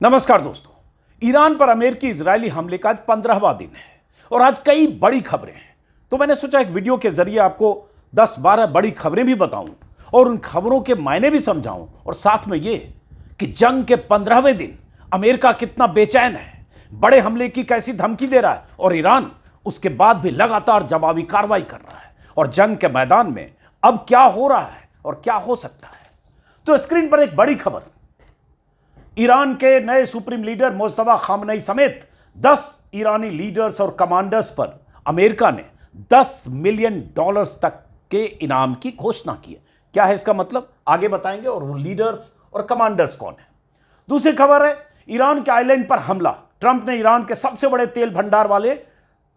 नमस्कार दोस्तों। ईरान पर अमेरिकी इजरायली हमले का आज 15वां दिन है और आज कई बड़ी खबरें हैं। तो मैंने सोचा एक वीडियो के जरिए आपको 10-12 बड़ी खबरें भी बताऊं और उन खबरों के मायने भी समझाऊं और साथ में ये कि जंग के 15वें दिन अमेरिका कितना बेचैन है, बड़े हमले की कैसी धमकी दे रहा है और ईरान उसके बाद भी लगातार जवाबी कार्रवाई कर रहा है और जंग के मैदान में अब क्या हो रहा है और क्या हो सकता है। तो स्क्रीन पर एक बड़ी खबर, ईरान के नए सुप्रीम लीडर मुस्तफा खामनेई समेत 10 ईरानी लीडर्स और कमांडर्स पर अमेरिका ने $10 मिलियन तक के इनाम की घोषणा की है। क्या है इसका मतलब, आगे बताएंगे। और वो लीडर्स और कमांडर्स कौन है। दूसरी खबर है, ईरान के आइलैंड पर हमला। ट्रंप ने ईरान के सबसे बड़े तेल भंडार वाले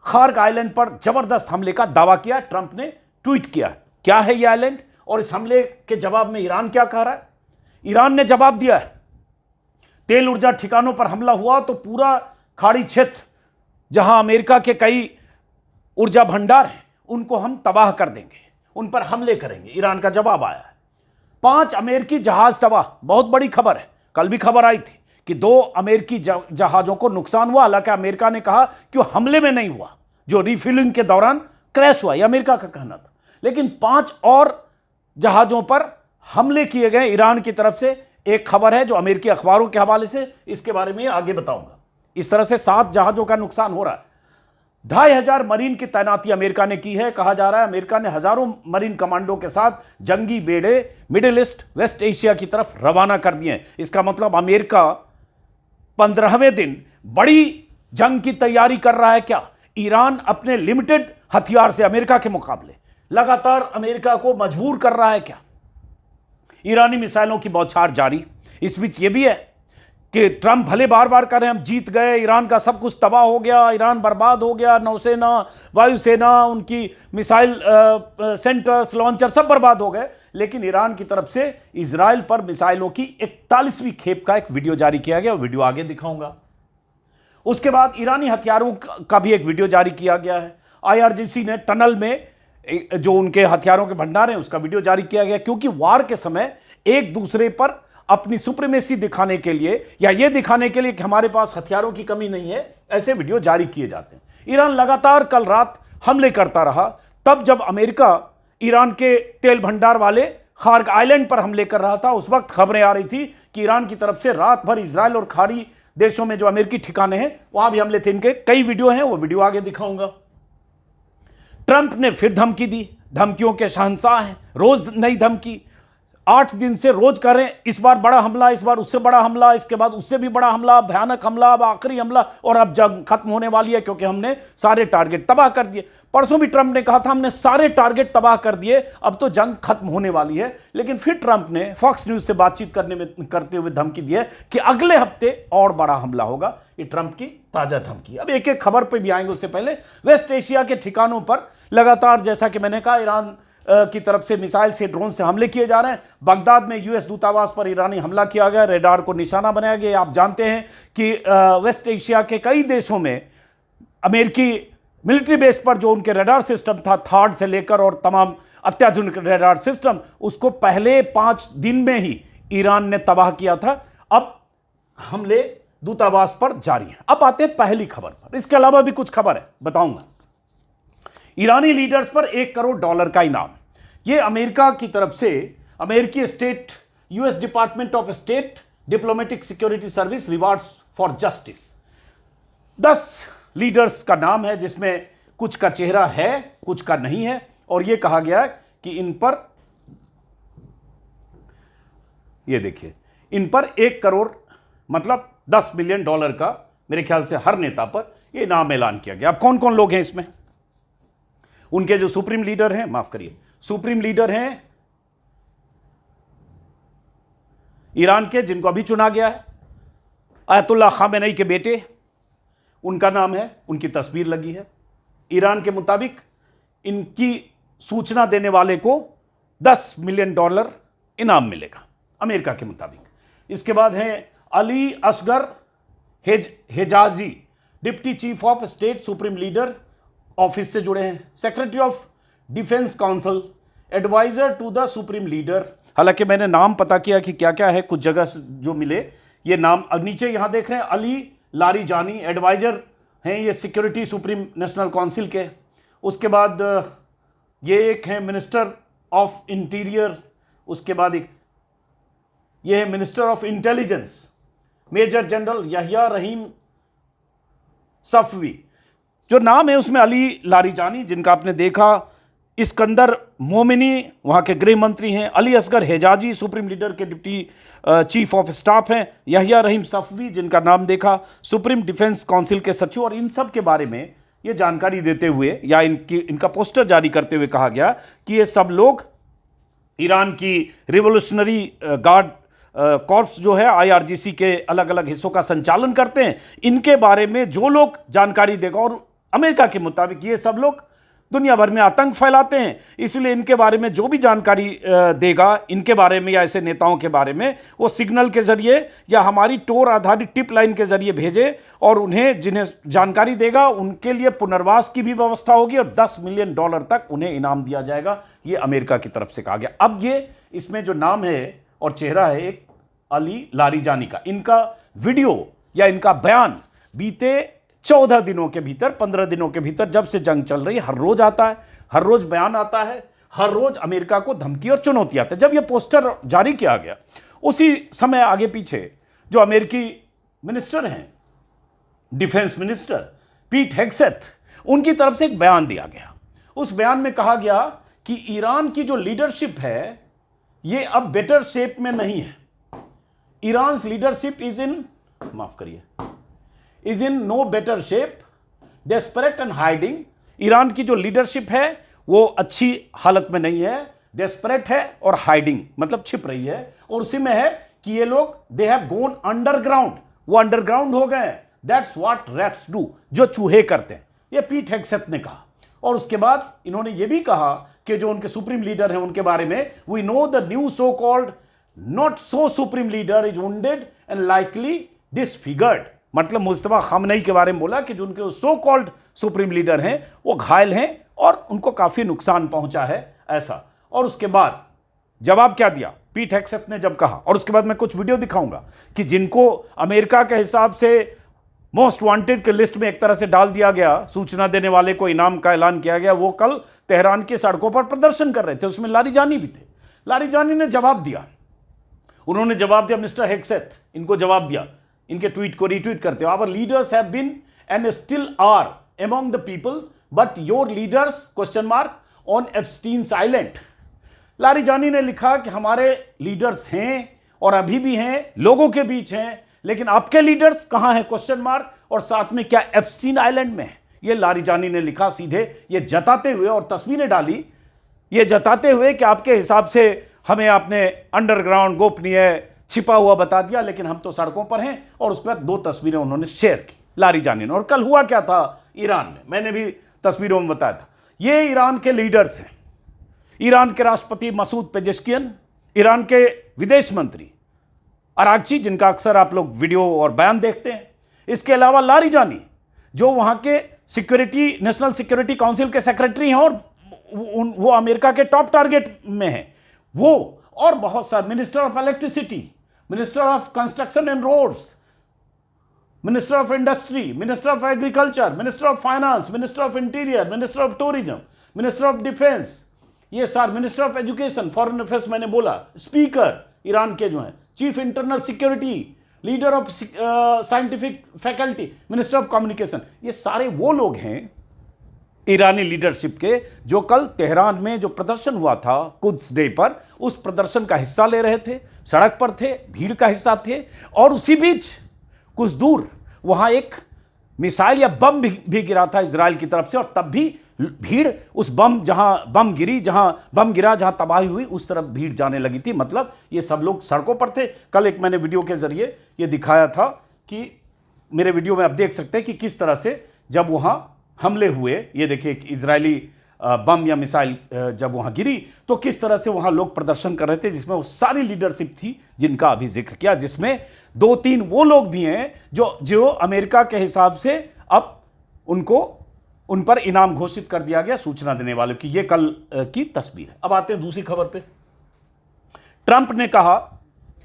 खार्ग आइलैंड पर जबरदस्त हमले का दावा किया। ट्रंप ने ट्वीट किया, क्या है यह आइलैंड और इस हमले के जवाब में ईरान क्या कह रहा है। ईरान ने जवाब दिया है, तेल ऊर्जा ठिकानों पर हमला हुआ तो पूरा खाड़ी क्षेत्र जहां अमेरिका के कई ऊर्जा भंडार हैं उनको हम तबाह कर देंगे, उन पर हमले करेंगे। ईरान का जवाब आया है। 5 अमेरिकी जहाज तबाह, बहुत बड़ी खबर है। कल भी खबर आई थी कि 2 अमेरिकी जहाजों को नुकसान हुआ। हालांकि अमेरिका ने कहा कि वो हमले में नहीं हुआ, जो रिफ्यूलिंग के दौरान क्रैश हुआ, यह अमेरिका का कहना था। लेकिन 5 और जहाजों पर हमले किए गए ईरान की तरफ से। एक खबर है जो अमेरिकी अखबारों के हवाले से, इसके बारे में आगे बताऊंगा। इस तरह से 7 जहाजों का नुकसान हो रहा है। 2500 मरीन की तैनाती अमेरिका ने की है। कहा जा रहा है अमेरिका ने हजारों मरीन कमांडो के साथ जंगी बेड़े मिडिल ईस्ट, वेस्ट एशिया की तरफ रवाना कर दिए हैं। इसका मतलब अमेरिका 15वें दिन बड़ी जंग की तैयारी कर रहा है। क्या ईरान अपने लिमिटेड हथियार से अमेरिका के मुकाबले लगातार अमेरिका को मजबूर कर रहा है क्या। ईरानी मिसाइलों की बौछार जारी। इस बीच यह भी है कि ट्रंप भले बार बार कह रहे हैं हम जीत गए, ईरान का सब कुछ तबाह हो गया, ईरान बर्बाद हो गया, नौसेना, वायुसेना, उनकी मिसाइल सेंटर्स, लॉन्चर सब बर्बाद हो गए। लेकिन ईरान की तरफ से इजराइल पर मिसाइलों की 41वीं खेप का एक वीडियो जारी किया गया, वीडियो आगे दिखाऊंगा। उसके बाद ईरानी हथियारों का भी एक वीडियो जारी किया गया है। IRGC ने टनल में जो उनके हथियारों के भंडार हैं उसका वीडियो जारी किया गया, क्योंकि वार के समय एक दूसरे पर अपनी सुप्रीमेसी दिखाने के लिए या यह दिखाने के लिए कि हमारे पास हथियारों की कमी नहीं है, ऐसे वीडियो जारी किए जाते हैं। ईरान लगातार कल रात हमले करता रहा। तब जब अमेरिका ईरान के तेल भंडार वाले खार्ग आइलैंड पर हमले कर रहा था, उस वक्त खबरें आ रही थी कि ईरान की तरफ से रात भर इजराइल और खाड़ी देशों में जो अमेरिकी ठिकाने हैं वहां भी हमले थे। इनके कई वीडियो हैं, वो वीडियो आगे दिखाऊंगा। ट्रंप ने फिर धमकी दी, धमकियों के शहंशाह हैं, रोज नई धमकी। 8 दिन से रोज कर रहे हैं, इस बार बड़ा हमला, इस बार उससे बड़ा हमला, इसके बाद उससे भी बड़ा हमला, भयानक हमला, अब आखिरी हमला और अब जंग खत्म होने वाली है क्योंकि हमने सारे टारगेट तबाह कर दिए। परसों भी ट्रंप ने कहा था हमने सारे टारगेट तबाह कर दिए, अब तो जंग खत्म होने वाली है। लेकिन फिर ट्रंप ने फॉक्स न्यूज से बातचीत करते हुए धमकी दी है कि अगले हफ्ते और बड़ा हमला होगा। ये ट्रंप की ताजा धमकी। अब एक एक खबर पर भी आएंगे, उससे पहले वेस्ट एशिया के ठिकानों पर लगातार, जैसा कि मैंने कहा, ईरान की तरफ से मिसाइल से, ड्रोन से हमले किए जा रहे हैं। बगदाद में यूएस दूतावास पर ईरानी हमला किया गया, रेडार को निशाना बनाया गया। आप जानते हैं कि वेस्ट एशिया के कई देशों में अमेरिकी मिलिट्री बेस पर जो उनके रेडार सिस्टम था, थार्ड से लेकर और तमाम अत्याधुनिक रेडार सिस्टम, उसको पहले 5 दिन में ही ईरान ने तबाह किया था। अब हमले दूतावास पर जारी है। अब आते हैं पहली खबर पर। इसके अलावा भी कुछ खबर है, बताऊंगा। ईरानी लीडर्स पर $1 करोड़ का इनाम। यह अमेरिका की तरफ से अमेरिकी state, US department of state diplomatic security service rewards for justice, 10 leaders का नाम है, जिसमें कुछ का चेहरा है, कुछ का नहीं है। और यह कहा गया है कि इन पर, यह देखिए, इन पर $1 करोड़ मतलब $10 मिलियन का, मेरे ख्याल से हर नेता पर यह इनाम ऐलान किया गया। अब कौन कौन लोग हैं इसमें? उनके जो सुप्रीम लीडर हैं, माफ करिए, सुप्रीम लीडर हैं ईरान के, जिनको अभी चुना गया है, अयतुल्ला खामेनेई के बेटे, उनका नाम है, उनकी तस्वीर लगी है। ईरान के मुताबिक इनकी सूचना देने वाले को $10 मिलियन इनाम मिलेगा, अमेरिका के मुताबिक। इसके बाद हैं Ali Asghar Hejazi, deputy chief of state, supreme leader office से जुड़े हैं। Secretary of defence council, adviser to the supreme leader. हालांकि मैंने नाम पता किया कि क्या क्या है, कुछ जगह जो मिले ये नाम अब नीचे यहां देख रहे हैं, अली लारिजानी एडवाइजर हैं ये सिक्योरिटी सुप्रीम नेशनल काउंसिल के। उसके बाद ये एक है मिनिस्टर ऑफ इंटीरियर, उसके बाद एक ये है minister of intelligence major general Yahya Rahim Safavi. जो नाम है उसमें अली लारिजानी जिनका आपने देखा, इस्कंदर मोमिनी वहाँ के गृह मंत्री हैं, अली असगर हेजाजी सुप्रीम लीडर के डिप्टी चीफ ऑफ स्टाफ हैं, यहिया रहीम सफवी जिनका नाम देखा सुप्रीम डिफेंस काउंसिल के सचिव। और इन सब के बारे में ये जानकारी देते हुए या इनका पोस्टर जारी करते हुए कहा गया कि ये सब लोग ईरान की रिवोल्यूशनरी गार्ड कॉर्प्स जो है IRGC के अलग अलग हिस्सों का संचालन करते हैं। इनके बारे में जो लोग जानकारी देगा, और अमेरिका के मुताबिक ये सब लोग दुनिया भर में आतंक फैलाते हैं, इसलिए इनके बारे में जो भी जानकारी देगा इनके बारे में या ऐसे नेताओं के बारे में, वो सिग्नल के जरिए या हमारी टोर आधारित टिप लाइन के जरिए भेजे, और उन्हें जिन्हें जानकारी देगा उनके लिए पुनर्वास की भी व्यवस्था होगी और $10 मिलियन तक उन्हें इनाम दिया जाएगा। ये अमेरिका की तरफ से कहा गया। अब ये इसमें जो नाम है और चेहरा है एक अली लारिजानी का, इनका वीडियो या इनका बयान बीते 14 दिनों के भीतर, 15 दिनों के भीतर, जब से जंग चल रही है, हर रोज आता है, हर रोज बयान आता है, हर रोज अमेरिका को धमकी और चुनौती आती है। जब यह पोस्टर जारी किया गया उसी समय आगे पीछे जो अमेरिकी मिनिस्टर हैं, डिफेंस मिनिस्टर पीट हेग्सेथ, उनकी तरफ से एक बयान दिया गया। उस बयान में कहा गया कि ईरान की जो लीडरशिप है ये अब बेटर शेप में नहीं है। Iran leadership is in no better shape, desperate and hiding. Iran की जो लीडरशिप है वो अच्छी हालत में नहीं है, डेस्परेट है और हाइडिंग मतलब छिप रही है। और उसी में है कि ये लोग दे हैव गॉन अंडरग्राउंड, वो अंडरग्राउंड हो गए। दैट्स व्हाट रैट्स डू, जो चूहे करते हैं, ये पीट हेग्सेथ ने कहा। और उसके बाद इन्होंने ये भी कहा कि जो उनके सुप्रीम लीडर हैं उनके बारे में, we know the new so called not so supreme leader is wounded and likely disfigured. मतलब मुस्तफा खामनेई के बारे में बोला कि जो उनके सो कॉल्ड सुप्रीम लीडर हैं वो घायल हैं और उनको काफी नुकसान पहुंचा है, ऐसा। और उसके बाद जवाब क्या दिया पीट हेग्सेथ ने जब कहा, और उसके बाद मैं कुछ वीडियो दिखाऊंगा कि जिनको अमेरिका के हिसाब से मोस्ट वांटेड के लिस्ट में एक तरह से डाल दिया गया, सूचना देने वाले को इनाम का ऐलान किया गया, वो कल तेहरान की सड़कों पर प्रदर्शन कर रहे थे। उसमें लारिजानी भी थे। लारिजानी ने जवाब दिया, उन्होंने जवाब दिया, मिस्टर हेग्सेथ इनको जवाब दिया, इनके ट्वीट को रीट्वीट करते हो, our leaders have been and still are among the people but your leaders question mark on Epstein's island. Larijani ने लिखा कि हमारे लीडर्स हैं और अभी भी हैं, लोगों के बीच हैं, लेकिन आपके लीडर्स कहां हैं क्वेश्चन मार्क, और साथ में क्या एप्स्टीन आइलैंड में है। ये लारिजानी ने लिखा सीधे, ये जताते हुए, और तस्वीरें डाली ये जताते हुए कि आपके हिसाब से हमें आपने अंडरग्राउंड गोपनीय छिपा हुआ बता दिया, लेकिन हम तो सड़कों पर हैं। और उसके बाद 2 तस्वीरें उन्होंने शेयर की लारिजानी ने। और कल हुआ क्या था ईरान में, मैंने भी तस्वीरों में बताया था। ये ईरान के लीडर्स हैं, ईरान के राष्ट्रपति मसूद पेजेश्कियन, ईरान के विदेश मंत्री अरागची जिनका अक्सर आप लोग वीडियो और बयान देखते हैं, इसके अलावा लारिजानी जो वहां के सिक्योरिटी नेशनल सिक्योरिटी काउंसिल के सेक्रेटरी हैं और वो अमेरिका के टॉप टारगेट में हैं, वो, और बहुत सारे minister of electricity, minister of construction and roads, minister of industry, minister of agriculture, minister of finance, minister of interior, minister of tourism, minister of defence, ये सारे, minister of education, foreign affairs मैंने बोला, speaker Iran के जो हैं, chief internal security, leader of scientific faculty, minister of communication, ये सारे वो लोग हैं ईरानी लीडरशिप के जो कल तेहरान में जो प्रदर्शन हुआ था कुद्स डे पर, उस प्रदर्शन का हिस्सा ले रहे थे, सड़क पर थे, भीड़ का हिस्सा थे। और उसी बीच कुछ दूर वहां एक मिसाइल या बम भी गिरा था इजराइल की तरफ से, और तब भी भीड़ उस बम जहां बम गिरा, जहां तबाही हुई, उस तरफ भीड़ जाने लगी थी। मतलब ये सब लोग सड़कों पर थे। कल एक मैंने वीडियो के जरिए ये दिखाया था कि मेरे वीडियो में आप देख सकते हैं कि किस तरह से जब वहां हमले हुए, ये देखिए इजरायली बम या मिसाइल जब वहां गिरी तो किस तरह से वहां लोग प्रदर्शन कर रहे थे, जिसमें वो सारी लीडरशिप थी जिनका अभी जिक्र किया, जिसमें 2-3 वो लोग भी हैं जो अमेरिका के हिसाब से अब उन पर इनाम घोषित कर दिया गया सूचना देने वालों की। ये कल की तस्वीर है। अब आते हैं दूसरी खबर पे। ट्रंप ने कहा,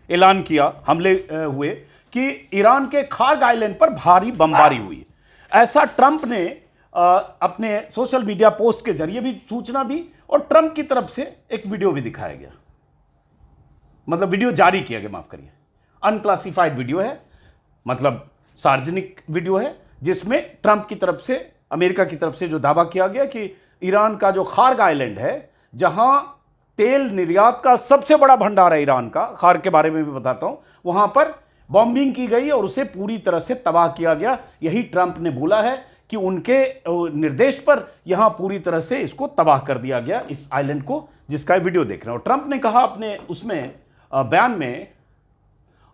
ऐलान किया, हमले हुए कि ईरान के खार्ग आइलैंड पर भारी बमबारी हुई। ऐसा ट्रंप ने अपने सोशल मीडिया पोस्ट के जरिए भी सूचना दी और ट्रंप की तरफ से एक वीडियो भी दिखाया गया, मतलब वीडियो जारी किया गया, माफ करिए, अनक्लासिफाइड वीडियो है, मतलब सार्वजनिक वीडियो है, जिसमें ट्रंप की तरफ से, अमेरिका की तरफ से जो दावा किया गया कि ईरान का जो खार्ग आइलैंड है, जहां तेल निर्यात का सबसे बड़ा भंडार है ईरान का, खार्ग के बारे में भी बताता हूं, वहां पर बॉम्बिंग की गई और उसे पूरी तरह से तबाह किया गया। यही ट्रंप ने बोला है कि उनके निर्देश पर यहां पूरी तरह से इसको तबाह कर दिया गया, इस आइलैंड को, जिसका वीडियो देख रहे हो। ट्रंप ने कहा अपने उसमें बयान में,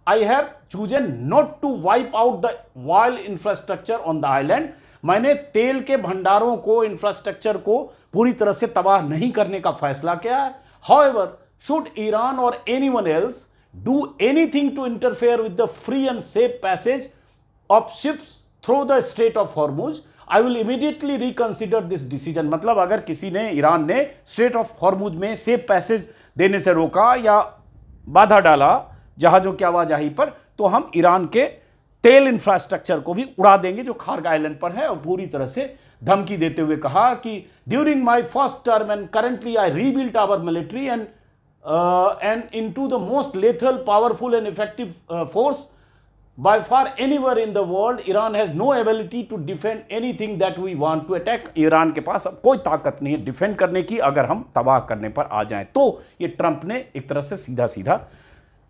I have chosen not to wipe out the oil infrastructure on the island. मैंने तेल के भंडारों को, इंफ्रास्ट्रक्चर को पूरी तरह से तबाह नहीं करने का फैसला किया है। However, should Iran or anyone else do anything to interfere with the free and safe passage of ships through the Strait of Hormuz, I will immediately reconsider this decision। मतलब अगर किसी ने, ईरान ने स्ट्रेट ऑफ हॉर्मुज में safe passage देने से रोका या बाधा डाला जहाजों की आवाजाही पर, तो हम ईरान के तेल इंफ्रास्ट्रक्चर को भी उड़ा देंगे जो खार्ग आइलैंड पर है। और पूरी तरह से धमकी देते हुए कहा कि during my first term and currently I rebuilt our military and into the most lethal, powerful and effective force by far anywhere in the world. Iran has no ability to defend anything that we want to attack। Iran के पास अब कोई ताकत नहीं है defend करने की, अगर हम तबाह करने पर आ जाएं तो। ये ट्रंप ने एक तरह से सीधा सीधा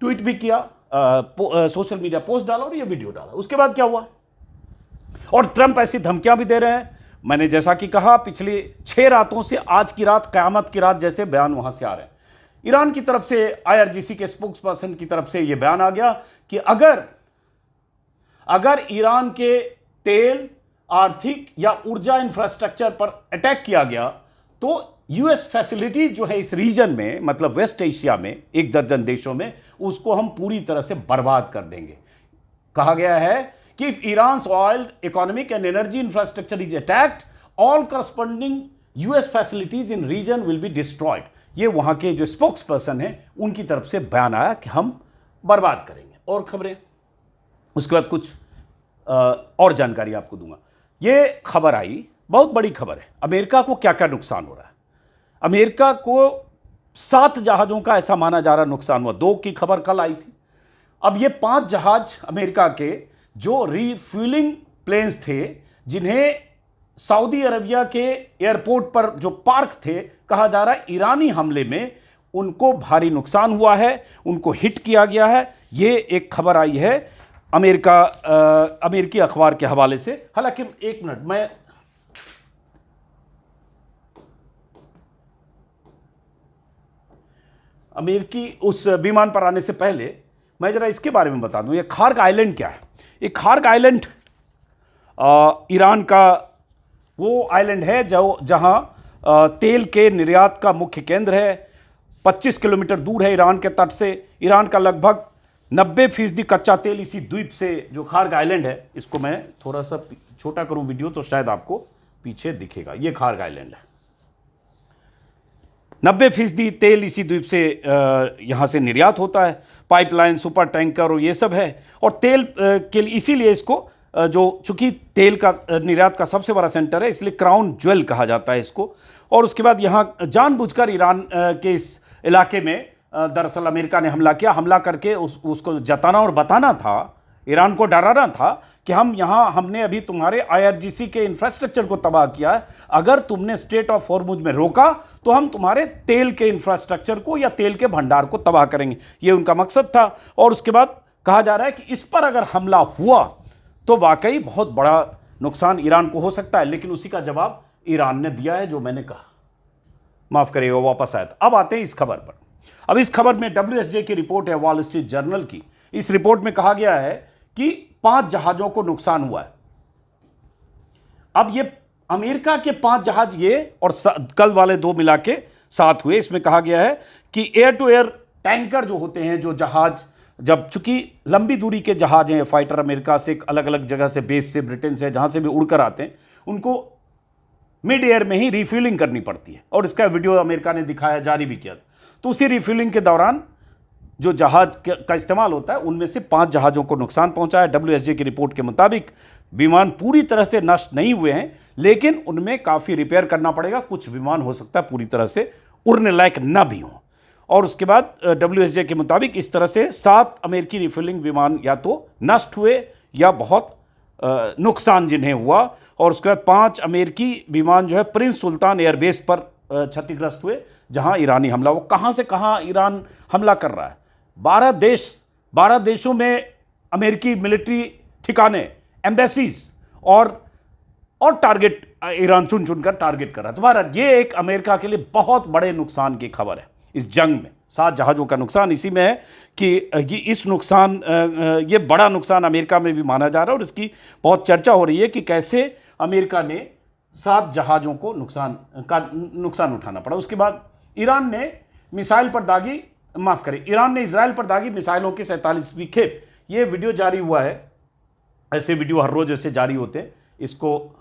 ट्वीट भी किया, सोशल मीडिया पोस्ट डाला और ये वीडियो डाला। उसके बाद क्या हुआ, और ट्रंप ऐसी धमकियां भी दे रहे हैं। मैंने जैसा कि कहा, पिछली 6 रातों से आज की रात कयामत की रात जैसे बयान वहां से आ रहे हैं। ईरान की तरफ से, IRGC के स्पोक्स पर्सन की तरफ से यह बयान आ गया कि अगर ईरान के तेल, आर्थिक या ऊर्जा इंफ्रास्ट्रक्चर पर अटैक किया गया तो यूएस फैसिलिटीज जो है इस रीजन में, मतलब वेस्ट एशिया में 1 दर्जन देशों में, उसको हम पूरी तरह से बर्बाद कर देंगे। कहा गया है कि if Iran's oil, economic and energy infrastructure is attacked, all corresponding US facilities in region will be destroyed. ये वहां के जो स्पोक्स पर्सन है उनकी तरफ से बयान आया कि हम बर्बाद करेंगे। और खबरें, उसके बाद कुछ और जानकारी आपको दूंगा। ये खबर आई, बहुत बड़ी खबर है। अमेरिका को क्या क्या नुकसान हो रहा है। अमेरिका को 7 जहाज़ों का ऐसा माना जा रहा नुकसान हुआ। 2 की खबर कल आई थी। अब ये 5 जहाज अमेरिका के जो रिफ्यूलिंग प्लेन्स थे, जिन्हें सऊदी अरबिया के एयरपोर्ट पर जो पार्क थे, कहा जा रहा है ईरानी हमले में उनको भारी नुकसान हुआ है, उनको हिट किया गया है। ये एक खबर आई है अमेरिकी अखबार के हवाले से। हालांकि 1 मिनट, मैं अमेरिकी उस विमान पर आने से पहले मैं जरा इसके बारे में बता दूं, ये खार्ग आइलैंड क्या है। ये खार्ग आइलैंड ईरान का वो आइलैंड है जहां तेल के निर्यात का मुख्य केंद्र है। 25 किलोमीटर दूर है ईरान के तट से। ईरान का लगभग 90% कच्चा तेल इसी द्वीप से, जो खार्ग आइलैंड है, इसको मैं थोड़ा सा छोटा करूं वीडियो तो शायद आपको पीछे दिखेगा। ये खार्ग आइलैंड है। 90% तेल इसी द्वीप से यहाँ से निर्यात होता है। पाइपलाइन, सुपर टैंकर और ये सब है। और तेल के लिए, इसीलिए इसको चूंकि तेल का निर्यात का सबसे बड़ा सेंटर है, इसलिए क्राउन ज्वेल कहा जाता है इसको। और उसके बाद यहाँ जानबूझकर ईरान के इस इलाके में दरअसल अमेरिका ने हमला किया। हमला करके उसको जताना और बताना था, ईरान को डराना था कि हमने अभी तुम्हारे IRGC के इंफ्रास्ट्रक्चर को तबाह किया है। अगर तुमने स्ट्रेट ऑफ हॉर्मुज में रोका तो हम तुम्हारे तेल के इंफ्रास्ट्रक्चर को या तेल के भंडार को तबाह करेंगे। ये उनका मकसद था। और उसके बाद कहा जा रहा है कि इस पर अगर हमला हुआ तो वाकई बहुत बड़ा नुकसान ईरान को हो सकता है। लेकिन उसी का जवाब ईरान ने दिया है, जो मैंने कहा। माफ करिएगा, वापस आया था। अब आते हैं इस खबर पर। अब इस खबर में WSJ की रिपोर्ट है, वॉल स्ट्रीट जर्नल की। इस रिपोर्ट में कहा गया है कि 5 जहाजों को नुकसान हुआ है। अब ये अमेरिका के 5 जहाज ये और कल वाले 2 मिला के 7 हुए। इसमें कहा गया है कि एयर टू एयर टैंकर जो होते हैं, जो जहाज, जब चूंकि लंबी दूरी के जहाज हैं, फाइटर अमेरिका से अलग अलग जगह से, बेस से, ब्रिटेन से, जहां से भी उड़कर आते हैं, उनको मिड एयर में ही रिफ्यूलिंग करनी पड़ती है। और इसका वीडियो अमेरिका ने दिखाया, जारी भी किया था। तो उसी रिफ्यूलिंग के दौरान जो जहाज का इस्तेमाल होता है उनमें से 5 जहाज़ों को नुकसान पहुंचा है। WSJ की रिपोर्ट के मुताबिक विमान पूरी तरह से नष्ट नहीं हुए हैं, लेकिन उनमें काफ़ी रिपेयर करना पड़ेगा। कुछ विमान हो सकता है पूरी तरह से उड़ने लायक न भी हों। और उसके बाद WSJ के मुताबिक इस तरह से 7 अमेरिकी रिफिलिंग विमान या तो नष्ट हुए या बहुत नुकसान जिन्हें हुआ। और उसके बाद 5 अमेरिकी विमान जो है प्रिंस सुल्तान एयरबेस पर क्षतिग्रस्त हुए, जहां ईरानी हमला, वो कहां से कहां ईरान हमला कर रहा है। 12 देशों में अमेरिकी मिलिट्री ठिकाने, एम्बेसीज और टारगेट ईरान चुन चुनकर टारगेट कर रहा है। तुम्हारा ये एक अमेरिका के लिए बहुत बड़े नुकसान की खबर है। इस जंग में 7 जहाज़ों का नुकसान इसी में है कि ये बड़ा नुकसान अमेरिका में भी माना जा रहा है। और इसकी बहुत चर्चा हो रही है कि कैसे अमेरिका ने 7 जहाज़ों को नुकसान उठाना पड़ा। उसके बाद ईरान ने इजराइल पर दागी मिसाइलों की 47वीं खेप, ये वीडियो जारी हुआ है। ऐसे वीडियो हर रोज ऐसे जारी होते हैं। इसको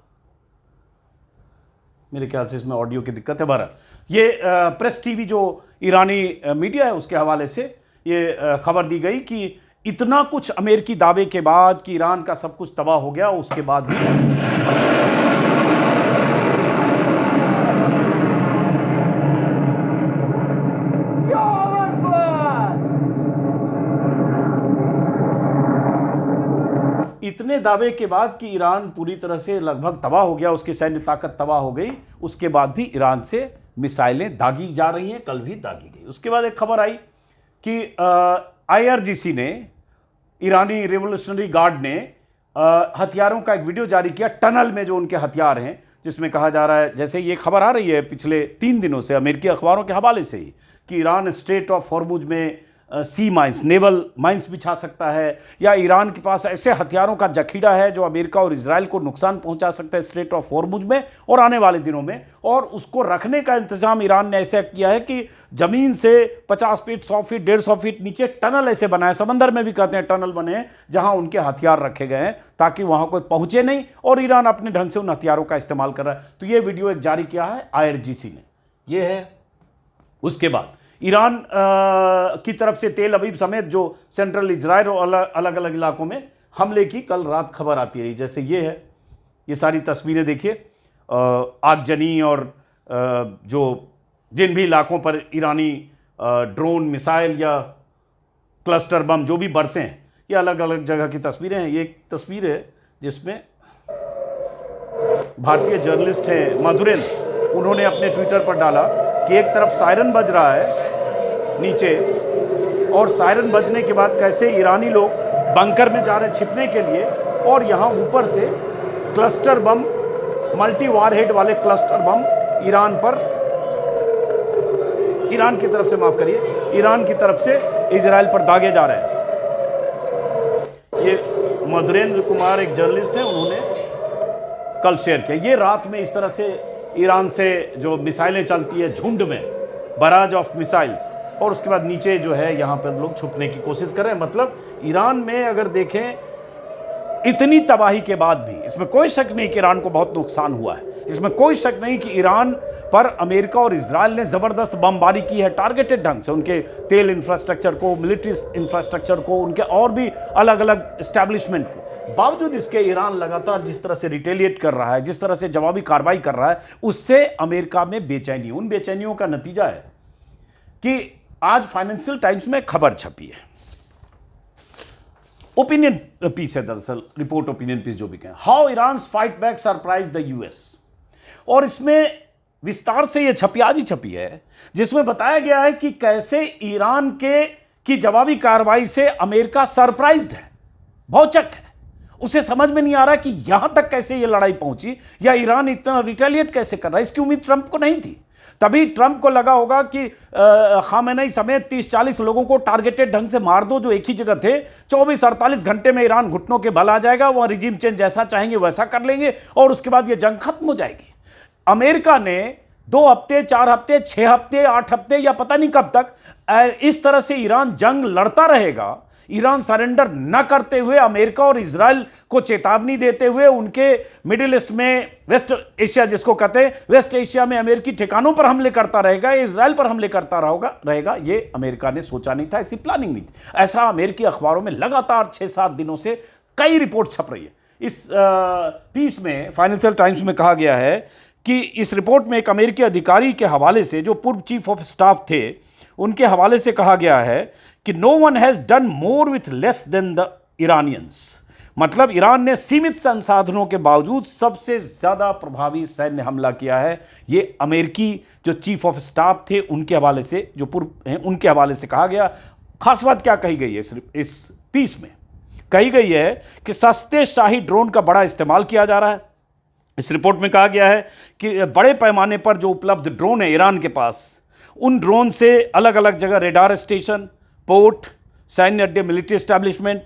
मेरे ख्याल से इसमें ऑडियो की दिक्कत है। बहरहाल ये प्रेस टीवी जो ईरानी मीडिया है उसके हवाले से ये खबर दी गई कि इतना कुछ अमेरिकी दावे के बाद कि ईरान का सब कुछ तबाह हो गया, उसके बाद भी इतने दावे के बाद कि ईरान पूरी तरह से लगभग तबाह हो गया, उसकी सैन्य ताकत तबाह हो गई, उसके बाद भी ईरान से मिसाइलें दागी जा रही हैं, कल भी दागी गई। उसके बाद एक खबर आई कि IRGC ने, ईरानी रिवोल्यूशनरी गार्ड ने हथियारों का एक वीडियो जारी किया टनल में जो उनके हथियार हैं, जिसमें कहा जा रहा है, जैसे ये खबर आ रही है पिछले 3 दिनों से अमेरिकी अखबारों के हवाले से ही, कि ईरान स्ट्रेट ऑफ हॉर्मुज में सी माइंस, नेवल माइंस बिछा सकता है, या ईरान के पास ऐसे हथियारों का जखीरा है जो अमेरिका और इजराइल को नुकसान पहुंचा सकता है स्ट्रेट ऑफ हॉर्मुज में और आने वाले दिनों में। और उसको रखने का इंतजाम ईरान ने ऐसे किया है कि ज़मीन से 50 फीट, 100 फीट, 150 फीट नीचे टनल ऐसे बनाए, समंदर में भी कहते हैं टनल बने हैं, जहां उनके हथियार रखे गए हैं ताकि वहां कोई पहुंचे नहीं, और ईरान अपने ढंग से उन हथियारों का इस्तेमाल कर रहा है। तो ये वीडियो एक जारी किया है IRGC ने, ये है। उसके बाद ईरान की तरफ से तेल अवीव समेत जो सेंट्रल इजराइल और अलग अलग इलाकों में हमले की कल रात खबर आती रही। जैसे ये है, ये सारी तस्वीरें देखिए, आगजनी और जिन भी इलाकों पर ईरानी ड्रोन, मिसाइल या क्लस्टर बम जो भी बरसे हैं, ये अलग अलग जगह की तस्वीरें हैं। ये एक तस्वीर है जिसमें भारतीय जर्नलिस्ट हैं मधुरेंद्र, उन्होंने अपने ट्विटर पर डाला कि एक तरफ सायरन बज रहा है नीचे, और सायरन बजने के बाद कैसे ईरानी लोग बंकर में जा रहे छिपने के लिए, और यहाँ ऊपर से क्लस्टर बम, मल्टी वारहेड वाले क्लस्टर बम ईरान की तरफ से, माफ करिए, ईरान की तरफ से इजराइल पर दागे जा रहे हैं। ये मधुरेंद्र कुमार एक जर्नलिस्ट हैं, उन्होंने कल शेयर किया। ये रात में इस तरह से ईरान से जो मिसाइलें चलती है झुंड में, बराज ऑफ मिसाइल्स, और उसके बाद नीचे जो है यहाँ पर लोग छुपने की कोशिश कर रहे हैं। मतलब ईरान में अगर देखें, इतनी तबाही के बाद भी, इसमें कोई शक नहीं कि ईरान को बहुत नुकसान हुआ है, इसमें कोई शक नहीं कि ईरान पर अमेरिका और इजराइल ने ज़बरदस्त बमबारी की है टारगेटेड ढंग से, उनके तेल इंफ्रास्ट्रक्चर को, मिलिट्री इंफ्रास्ट्रक्चर को, उनके और भी अलग अलग इस्टेब्लिशमेंट को। बावजूद इसके ईरान लगातार जिस तरह से रिटेलिएट कर रहा है, जिस तरह से जवाबी कार्रवाई कर रहा है, उससे अमेरिका में बेचैनी, उन बेचैनियों का नतीजा है कि आज फाइनेंशियल टाइम्स में खबर छपी है, ओपिनियन पीस है दरअसल, रिपोर्ट ओपिनियन पीस जो भी कहें, how Iran fight back surprise the US। और इसमें विस्तार से ये छपी, आज ही छपी है, जिसमें बताया गया है कि कैसे ईरान की जवाबी कार्रवाई से अमेरिका सरप्राइज्ड है, भौचक है। उसे समझ में नहीं आ रहा कि यहां तक कैसे ये लड़ाई पहुंची, या ईरान इतना रिटेलिएट कैसे कर रहा है। इसकी उम्मीद ट्रंप को नहीं थी। तभी ट्रंप को लगा होगा कि खामेनेई समेत 30-40 लोगों को टारगेटेड ढंग से मार दो जो एक ही जगह थे, 24-48 घंटे में ईरान घुटनों के बल आ जाएगा, वह रिजीम चेंज जैसा चाहेंगे वैसा कर लेंगे, और उसके बाद यह जंग खत्म हो जाएगी। अमेरिका ने 2 हफ्ते, 4 हफ्ते, 6 हफ्ते, 8 हफ्ते या पता नहीं कब तक इस तरह से ईरान जंग लड़ता रहेगा, ईरान सरेंडर न करते हुए अमेरिका और इजराइल को चेतावनी देते हुए उनके मिडिल ईस्ट में, वेस्ट एशिया जिसको कहते हैं, वेस्ट एशिया में अमेरिकी ठिकानों पर हमले करता रहेगा, इजराइल पर हमले करता रहेगा, ये अमेरिका ने सोचा नहीं था, ऐसी प्लानिंग नहीं थी। ऐसा अमेरिकी अखबारों में लगातार 6-7 दिनों से कई रिपोर्ट छप रही है। इस पीस में फाइनेंशियल टाइम्स में कहा गया है कि इस रिपोर्ट में एक अमेरिकी अधिकारी के हवाले से, जो पूर्व चीफ ऑफ स्टाफ थे, उनके हवाले से कहा गया है कि no one has done more with less than the Iranians. मतलब ईरान ने सीमित संसाधनों के बावजूद सबसे ज्यादा प्रभावी सैन्य हमला किया है। ये अमेरिकी जो चीफ ऑफ स्टाफ थे उनके हवाले से, जो पूर्व हैं उनके हवाले से कहा गया। खास बात क्या कही गई है इस पीस में? कही गई है कि सस्ते शाही ड्रोन का बड़ा इस्तेमाल किया जा रहा है। इस रिपोर्ट में कहा गया है कि बड़े पैमाने पर जो उपलब्ध ड्रोन है ईरान के पास, उन ड्रोन से अलग अलग जगह रेडार स्टेशन, पोर्ट, सैन्य अड्डे, military establishment,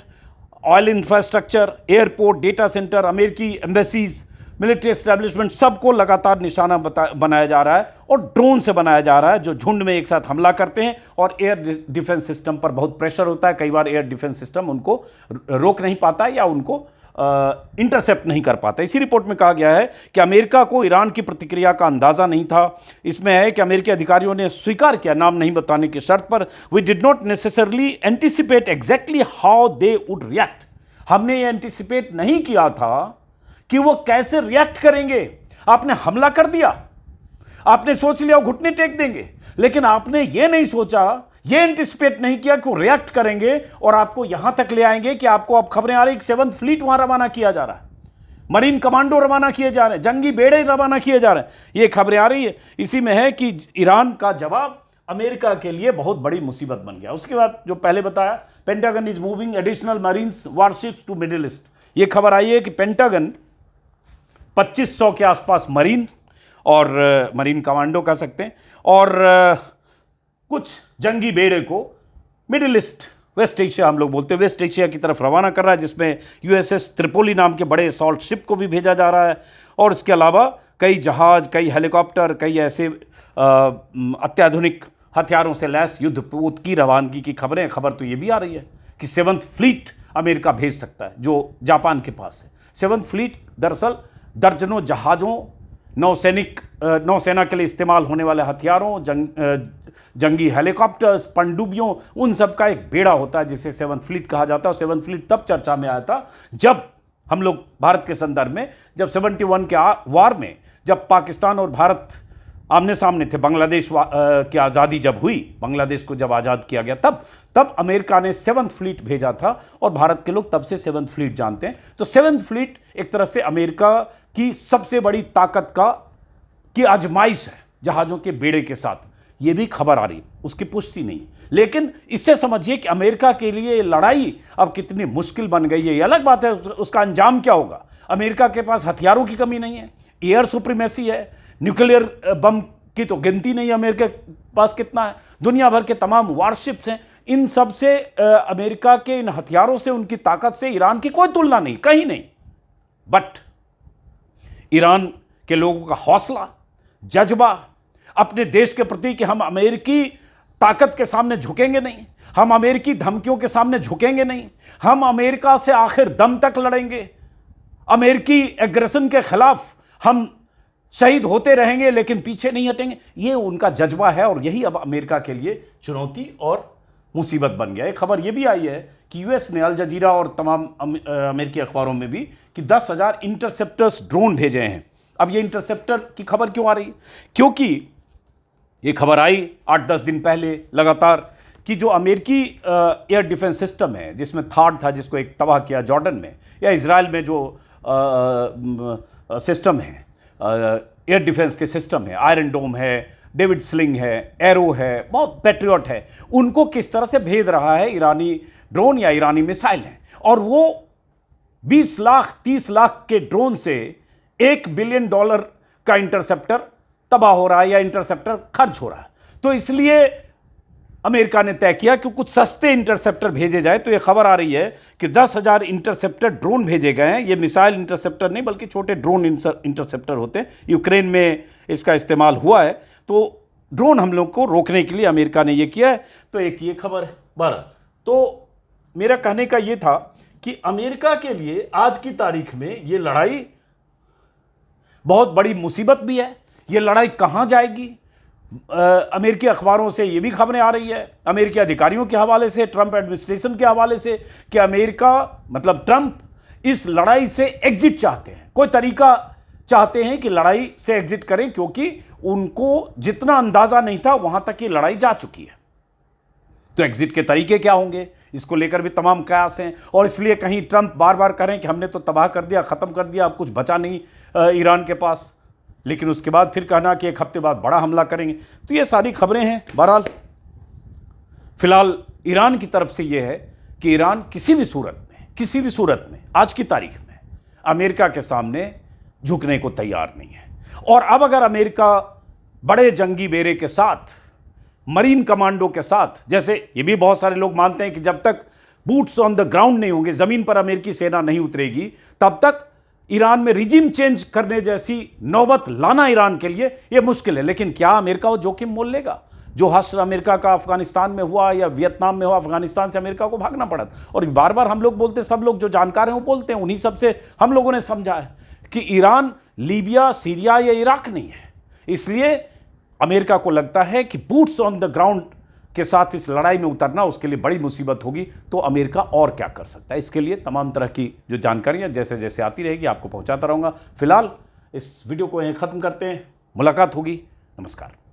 oil infrastructure, airport, data centre, अमेरिकी एम्बेसीज, मिलिट्री एस्टैब्लिशमेंट, सबको लगातार निशाना बनाया जा रहा है और ड्रोन से बनाया जा रहा है, जो झुंड में एक साथ हमला करते हैं और एयर डिफेंस सिस्टम पर बहुत प्रेशर होता है। कई बार एयर डिफेंस सिस्टम उनको रोक नहीं पाता या उनको इंटरसेप्ट नहीं कर पाता। इसी रिपोर्ट में कहा गया है कि अमेरिका को ईरान की प्रतिक्रिया का अंदाजा नहीं था। इसमें है कि अमेरिकी अधिकारियों ने स्वीकार किया, नाम नहीं बताने की शर्त पर, we did not necessarily anticipate exactly how they would react. हमने ये एंटिसिपेट नहीं किया था कि वो कैसे रिएक्ट करेंगे। आपने हमला कर दिया, आपने सोच लिया वो घुटने टेक देंगे, लेकिन आपने ये नहीं सोचा, ये एंटिसिपेट नहीं किया कि वो रिएक्ट करेंगे और आपको यहां तक ले आएंगे कि आपको अब खबरें आ रही, 7th फ्लीट वहां रवाना किया जा रहा है, मरीन कमांडो रवाना किए जा रहे हैं, जंगी बेड़े रवाना किए जा रहे हैं, ये खबरें आ रही है। इसी में है कि ईरान का जवाब अमेरिका के लिए बहुत बड़ी मुसीबत बन गया। उसके बाद जो पहले बताया, Pentagon is moving additional marines warships to Middle East. ये खबर आई है कि पेंटागन 2500 के आसपास मरीन और मरीन कमांडो कह सकते हैं और कुछ जंगी बेड़े को मिडिल ईस्ट, वेस्ट एशिया हम लोग बोलते हैं, वेस्ट एशिया की तरफ रवाना कर रहा है, जिसमें यूएसएस त्रिपोली नाम के बड़े असॉल्ट शिप को भी भेजा जा रहा है और इसके अलावा कई जहाज, कई हेलीकॉप्टर, कई ऐसे अत्याधुनिक हथियारों से लैस युद्धपोत की रवानगी की खबरें। खबर तो ये भी आ रही है कि 7th फ्लीट अमेरिका भेज सकता है, जो जापान के पास है। 7th फ्लीट दरअसल दर्जनों जहाज़ों, नौसेना के लिए इस्तेमाल होने वाले हथियारों, जंगी हेलीकॉप्टर्स, पनडुब्बियों, उन सब का एक बेड़ा होता है जिसे 7th फ्लीट कहा जाता है। और 7th फ्लीट तब चर्चा में आया था जब हम लोग भारत के संदर्भ में, जब 71 के वार में, जब पाकिस्तान और भारत आमने सामने थे, बांग्लादेश की आज़ादी जब हुई, बांग्लादेश को जब आज़ाद किया गया, तब अमेरिका ने 7th फ्लीट भेजा था और भारत के लोग तब से 7th फ्लीट जानते हैं। तो 7th फ्लीट एक तरह से अमेरिका की सबसे बड़ी ताकत की आजमाइश है जहाज़ों के बेड़े के साथ। ये भी खबर आ रही, उसकी पुष्टि नहीं, लेकिन इससे समझिए कि अमेरिका के लिए लड़ाई अब कितनी मुश्किल बन गई है। ये अलग बात है उसका अंजाम क्या होगा। अमेरिका के पास हथियारों की कमी नहीं है, एयर सुप्रीमेसी है, न्यूक्लियर बम की तो गिनती नहीं है अमेरिका के पास कितना है, दुनिया भर के तमाम वारशिप्स हैं। इन सब से अमेरिका के इन हथियारों से, उनकी ताकत से ईरान की कोई तुलना नहीं, कहीं नहीं। बट ईरान के लोगों का हौसला, जज्बा अपने देश के प्रति कि हम अमेरिकी ताकत के सामने झुकेंगे नहीं, हम अमेरिकी धमकियों के सामने झुकेंगे नहीं, हम अमेरिका से आखिर दम तक लड़ेंगे, अमेरिकी एग्रेशन के खिलाफ हम शहीद होते रहेंगे लेकिन पीछे नहीं हटेंगे, ये उनका जज्बा है। और यही अब अमेरिका के लिए चुनौती और मुसीबत बन गया है। खबर यह भी आई है कि यूएस ने, अल जजीरा और तमाम अमेरिकी अखबारों में भी, कि 10,000 इंटरसेप्टर्स ड्रोन भेजे हैं। अब ये इंटरसेप्टर की खबर क्यों आ रही? क्योंकि ये खबर आई 8-10 दिन पहले लगातार कि जो अमेरिकी एयर डिफेंस सिस्टम है, जिसमें थाड था जिसको एक तबाह किया जॉर्डन में, या इजराइल में जो सिस्टम है, एयर डिफेंस के सिस्टम है, आयरन डोम है, डेविड स्लिंग है, एरो है, बहुत पैट्रियट है, उनको किस तरह से भेद रहा है ईरानी ड्रोन या ईरानी मिसाइल है। और वो 20 लाख 30 लाख के ड्रोन से $1 बिलियन का इंटरसेप्टर तबाह हो रहा है या इंटरसेप्टर खर्च हो रहा है। तो इसलिए अमेरिका ने तय किया कि कुछ सस्ते इंटरसेप्टर भेजे जाए। तो यह खबर आ रही है कि 10,000 इंटरसेप्टर ड्रोन भेजे गए हैं। ये मिसाइल इंटरसेप्टर नहीं बल्कि छोटे ड्रोन इंटरसेप्टर होते हैं। यूक्रेन में इसका इस्तेमाल हुआ है। तो ड्रोन हमलों को रोकने के लिए अमेरिका ने यह किया है। तो एक ये खबर है। 12 तो मेरा कहने का यह था कि अमेरिका के लिए आज की तारीख में यह लड़ाई बहुत बड़ी मुसीबत भी है। यह लड़ाई कहां जाएगी, अमेरिकी अखबारों से ये भी खबरें आ रही है, अमेरिकी अधिकारियों के हवाले से, ट्रंप एडमिनिस्ट्रेशन के हवाले से, कि अमेरिका मतलब ट्रंप इस लड़ाई से एग्जिट चाहते हैं, कोई तरीका चाहते हैं कि लड़ाई से एग्जिट करें, क्योंकि उनको जितना अंदाजा नहीं था वहां तक ये लड़ाई जा चुकी है। तो एग्जिट के तरीके क्या होंगे, इसको लेकर भी तमाम कयास हैं। और इसलिए कहीं ट्रंप बार बार करें कि हमने तो तबाह कर दिया, खत्म कर दिया, अब कुछ बचा नहीं ईरान के पास, लेकिन उसके बाद फिर कहना कि एक हफ्ते बाद बड़ा हमला करेंगे। तो ये सारी खबरें हैं। बहरहाल फिलहाल ईरान की तरफ से यह है कि ईरान किसी भी सूरत में आज की तारीख में अमेरिका के सामने झुकने को तैयार नहीं है। और अब अगर अमेरिका बड़े जंगी बेड़े के साथ, मरीन कमांडो के साथ, जैसे ये भी बहुत सारे लोग मानते हैं कि जब तक बूट्स ऑन द ग्राउंड नहीं होंगे, जमीन पर अमेरिकी सेना नहीं उतरेगी, तब तक ईरान में रिजिम चेंज करने जैसी नौबत लाना ईरान के लिए यह मुश्किल है। लेकिन क्या अमेरिका वो जोखिम मोल लेगा? जो हश्र अमेरिका का अफगानिस्तान में हुआ या वियतनाम में हुआ, अफगानिस्तान से अमेरिका को भागना पड़ा। और बार बार हम लोग बोलते, सब लोग जो जानकार हैं वो बोलते हैं, उन्हीं सबसे हम लोगों ने समझा है कि ईरान लीबिया, सीरिया या इराक नहीं है। इसलिए अमेरिका को लगता है कि बूट्स ऑन द ग्राउंड के साथ इस लड़ाई में उतरना उसके लिए बड़ी मुसीबत होगी। तो अमेरिका और क्या कर सकता है? इसके लिए तमाम तरह की जो जानकारियां जैसे जैसे आती रहेगी आपको पहुंचाता रहूंगा। फिलहाल इस वीडियो को यहीं ख़त्म करते हैं, मुलाकात होगी। नमस्कार।